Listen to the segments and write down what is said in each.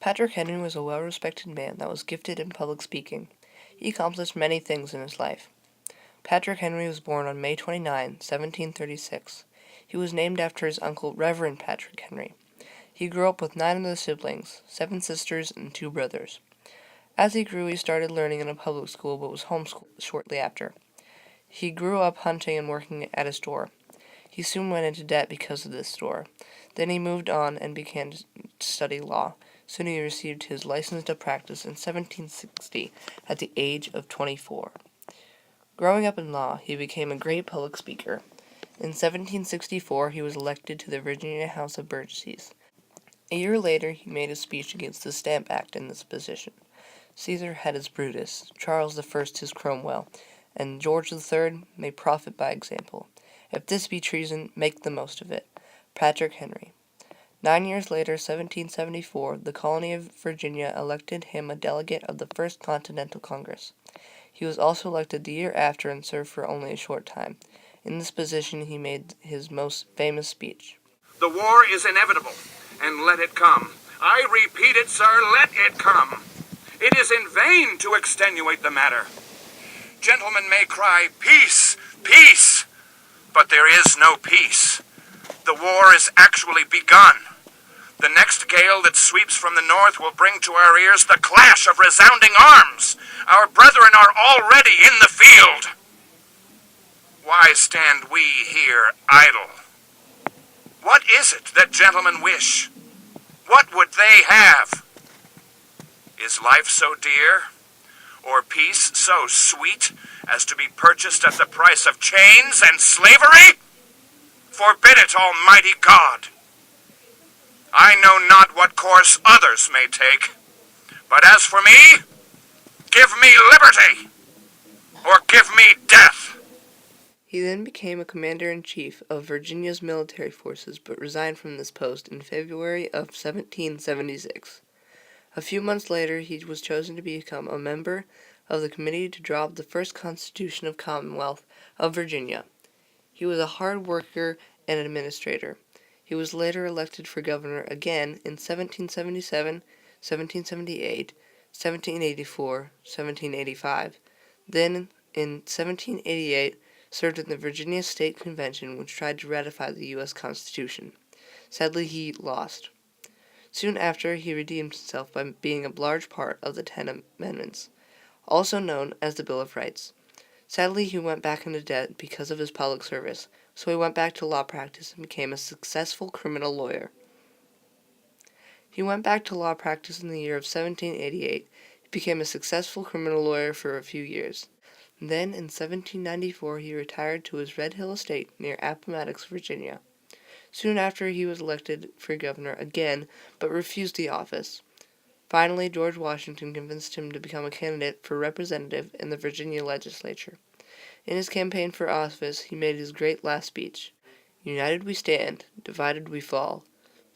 Patrick Henry was a well-respected man that was gifted in public speaking. He accomplished many things in his life. Patrick Henry was born on May 29, 1736. He was named after his uncle, Reverend Patrick Henry. He grew up with 9 other siblings, 7 sisters, and 2 brothers. As he grew, he started learning in a public school but was homeschooled shortly after. He grew up hunting and working at a store. He soon went into debt because of this store. Then he moved on and began to study law. Soon he received his license to practice in 1760 at the age of 24. Growing up in law, he became a great public speaker. In 1764, he was elected to the Virginia House of Burgesses. A year later, he made a speech against the Stamp Act in this position. Caesar had his Brutus, Charles I his Cromwell, and George III may profit by example. If this be treason, make the most of it. Patrick Henry. 9 years later, 1774, the colony of Virginia elected him a delegate of the First Continental Congress. He was also elected the year after and served for only a short time. In this position, he made his most famous speech. The war is inevitable, and let it come. I repeat it, sir, let it come. It is in vain to extenuate the matter. Gentlemen may cry, peace, peace, but there is no peace. The war is actually begun. The next gale that sweeps from the north will bring to our ears the clash of resounding arms. Our brethren are already in the field. Why stand we here idle? What is it that gentlemen wish? What would they have? Is life so dear, or peace so sweet, as to be purchased at the price of chains and slavery? Forbid it, Almighty God! I know not what course others may take, but as for me, give me liberty, or give me death. He then became a commander-in-chief of Virginia's military forces, but resigned from this post in February of 1776. A few months later, he was chosen to become a member of the committee to draw up the first Constitution of Commonwealth of Virginia. He was a hard worker and administrator. He was later elected for governor again in 1777, 1778, 1784, 1785. Then, in 1788, served in the Virginia State Convention, which tried to ratify the U.S. Constitution. Sadly, he lost. Soon after, he redeemed himself by being a large part of the 10 Amendments, also known as the Bill of Rights. Sadly, he went back into debt because of his public service, so he went back to law practice and became a successful criminal lawyer. He went back to law practice in the year of 1788. He became a successful criminal lawyer for a few years. Then, in 1794, he retired to his Red Hill estate near Appomattox, Virginia. Soon after, he was elected for governor again, but refused the office. Finally, George Washington convinced him to become a candidate for representative in the Virginia legislature. In his campaign for office, he made his great last speech. United we stand, divided we fall.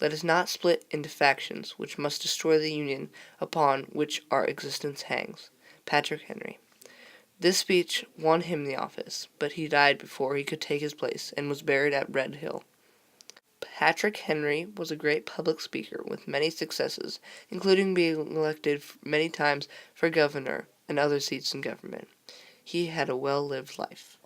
Let us not split into factions which must destroy the Union upon which our existence hangs. Patrick Henry. This speech won him the office, but he died before he could take his place and was buried at Red Hill. Patrick Henry was a great public speaker with many successes, including being elected many times for governor and other seats in government. He had a well-lived life.